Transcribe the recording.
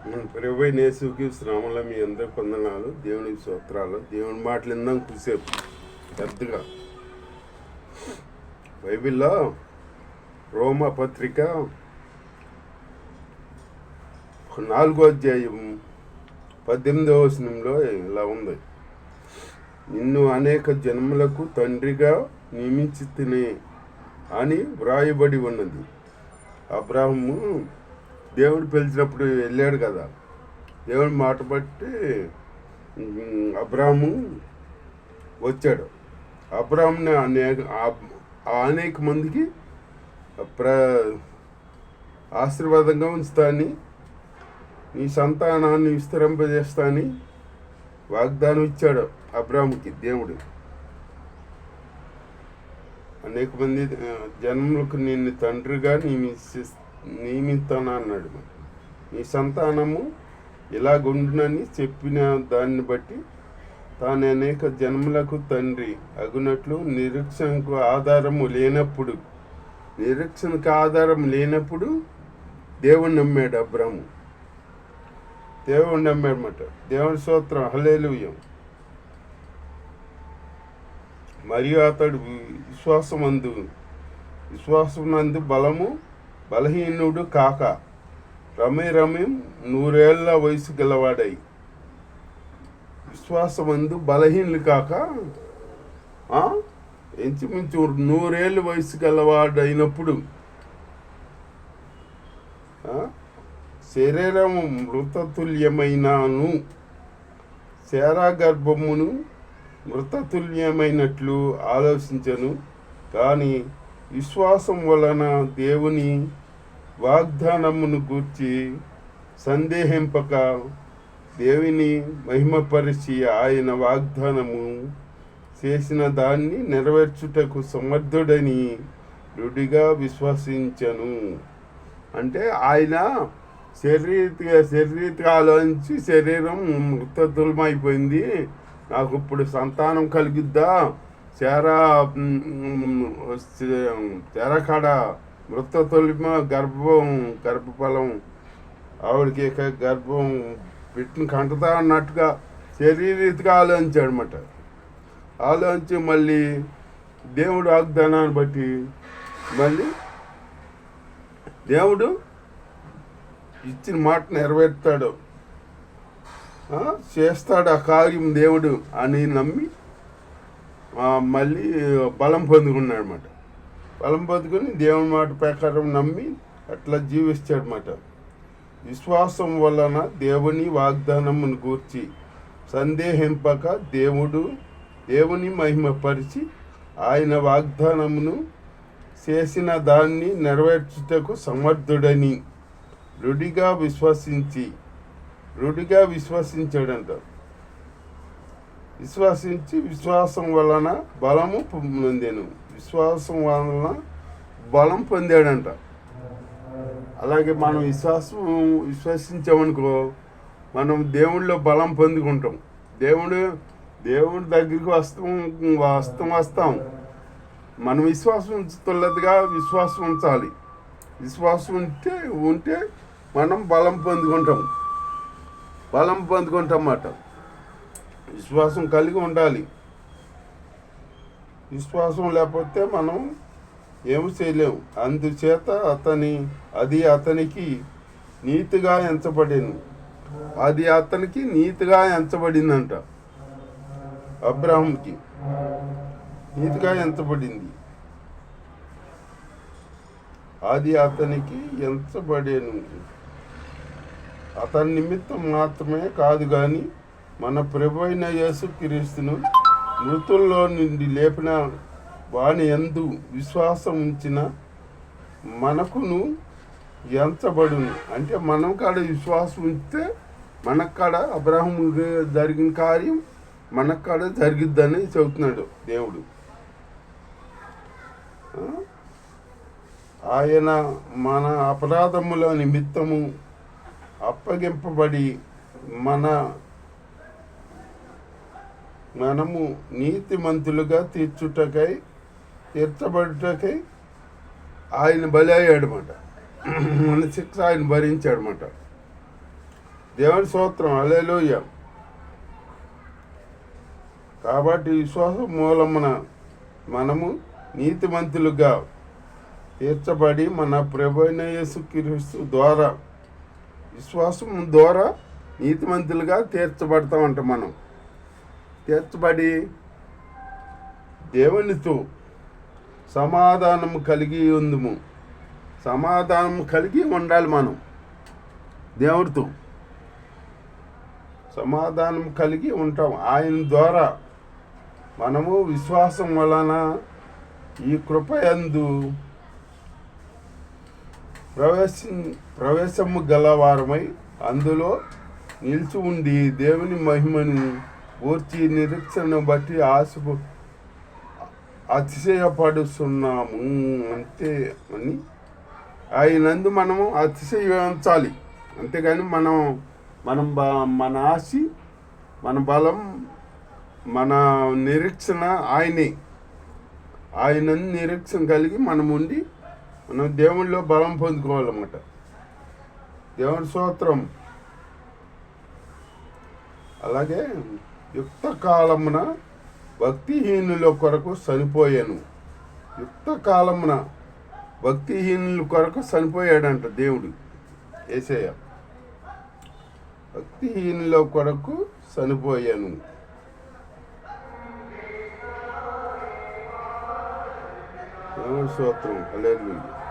మన ప్రభువైన యేసుకి శ్రామలో మీ అందరి వందనాలు. దేవునికి స్తోత్రాలు. దేవుని మాటలు ఇందాం కూసేపు పెద్దగా. బైబిల్లో రోమా పత్రిక 4వ అధ్యాయం 18వ వచనంలో ఇలా ఉంది: నిన్ను అనేక జన్మలకు తండ్రిగా నియమించి తినే అని వ్రాయబడి ఉన్నది. అబ్రాహము దేవుడు పిలిచినప్పుడు వెళ్ళాడు కదా, దేవుడి మాట బట్టి అబ్రాహము వచ్చాడు. అబ్రాహంని అనేక మందికి ఆశీర్వాదంగా ఉంచుతాని, నీ సంతానాన్ని విస్తరింపజేస్తాని వాగ్దానం ఇచ్చాడు అబ్రాహముకి దేవుడు. అనేక మంది జన్మలకు నిన్ను తండ్రిగా నియమిస్తాను అన్నాడు. నీ సంతానము ఇలాగుండునని చెప్పిన దాన్ని బట్టి తాను అనేక జన్మలకు తండ్రి అగునట్లు నిరీక్షణకు ఆధారము లేనప్పుడు దేవుణ్ణి నమ్మాడు అబ్రాహము. దేవుణ్ణి నమ్మాడన్నమాట. దేవుని స్తోత్రం, హల్లెలూయా. మరియు అతడు విశ్వాసమందు బలహీనుడు కాక రమ్యం 100 ఏళ్ల వయసు గలవాడై. విశ్వాసమందు బలహీనులు కాక ఇంచుమించు 100 ఏళ్ళ వయసు గలవాడైనప్పుడు శరీరము మృతతుల్యమైనను శారా గర్భమును మృతతుల్యమైనట్లు ఆలోచించను. కానీ విశ్వాసం వలన దేవుని వాగ్దానమును గూర్చి సందేహింపక దేవుని మహిమపరిచి ఆయన వాగ్దానము చేసిన దాన్ని నెరవేర్చుటకు సమర్థుడని రుడిగా విశ్వసించను. అంటే ఆయన శరీరీతిగా ఆలోచించి శరీరం మృతతుల్యమైపోయింది, నాకు ఇప్పుడు సంతానం కలిగిద్దా, చెరకాడ మృతతుల్యమ గర్భఫలం ఆవిడకి గర్భం పెట్టిన కంటదా అన్నట్టుగా శరీరీతిగా ఆలోచించాడు అన్నమాట. ఆలోచించి మళ్ళీ దేవుడు వాగ్దానాన్ని బట్టి మళ్ళీ దేవుడు ఇచ్చిన మాట నెరవేర్తాడు, చేస్తాడు ఆ కార్యం దేవుడు అని నమ్మి మళ్ళీ బలం పొందుకున్నాడు అన్నమాట. బలం పొందుకొని దేవుని మాట ప్రకారం నమ్మి అట్లా జీవిస్తాడన్నమాట. విశ్వాసం వలన దేవుని వాగ్దానమును గూర్చి సందేహింపక దేవుని మహిమపరిచి ఆయన వాగ్దానమును చేసిన దాన్ని నెరవేర్చుటకు సమర్థుడని రుడిగా విశ్వసించాడంట. విశ్వాసం వలన బలము పొందాను. విశ్వాసం వలన బలం పొందాడంట. అలాగే మనం విశ్వసించామనుకో, మనం దేవుళ్ళో బలం పొందుకుంటాం. దేవుడి దగ్గరికి వస్తాం. మనం విశ్వాసం ఉంచుతున్నదిగా విశ్వాసం ఉంచాలి. విశ్వాసం ఉంటే మనం బలం పొందుకుంటాం అన్నమాట. విశ్వాసం కలిగి ఉండాలి. విశ్వాసం లేకపోతే మనం ఏమి చేయలేము. అందుచేత అది అతనికి నీతిగా ఎంచబడిందంట. అబ్రాహాముకి నీతిగా ఎంచబడింది. అది అతనికి ఎంచబడేను. అతని నిమిత్తం మాత్రమే కాదు కానీ మన ప్రభువైన యేసుక్రీస్తును మృతుల్లో నుండి లేపిన వాని యందు విశ్వాసం ఉంచిన మనకును ఎంచబడును. అంటే మనం కాడ విశ్వాసం ఉంచితే మనకు కాడ అబ్రాహాము జరిగిన కార్యం మనకు కాడ జరిగిద్దని చెబుతున్నాడు దేవుడు. ఆయన మన అపరాధముల నిమిత్తము అప్పగింపబడి మనము నీతిమంతులుగా తీర్చబడుటకై ఆయన బలి అయ్యాడనమాట. మన శిక్ష ఆయన భరించాడనమాట. దేవుని స్తోత్రం, హల్లెలూయా. కాబట్టి విశ్వాసం మూలమున మనము నీతిమంతులుగా తీర్చబడి మన ప్రభువైన యేసుక్రీస్తు ద్వారా, విశ్వాసం ద్వారా నీతిమంతులుగా తీర్చబడతామంట. మనం తీర్చబడి దేవునితో సమాధానం కలిగి ఉందుము. సమాధానం కలిగి ఉండాలి. మనం దేవుడితో సమాధానం కలిగి ఉంటాం. ఆయన ద్వారా మనము విశ్వాసం వలన ఈ కృపయందు ప్రవేశము గలవారమై అందులో నిలిచి ఉండి దేవుని మహిమను పూర్తి నిరీక్షణను బట్టి అతిశయపడుతున్నాము. అంతే అని ఆయనందు మనము అతిశయించాలి. అంతేగాని మన ఆశ, మన బలం, మన నిరీక్షణ ఆయనే. ఆయన నిరీక్షణ కలిగి మనం ఉండి మనం దేవునిలో బలం పొందుకోవాలన్నమాట. దేవుని స్తోత్రం. అలాగే యుక్త కాలమున భక్తిహీనుల కొరకు చనిపోయాను. యుక్త కాలమున భక్తిహీనుల కొరకు చనిపోయాడంట దేవుడు. యేసయ్య భక్తిహీనుల కొరకు చనిపోయాను. దేవుని స్తోత్రం, హల్లెలూయా.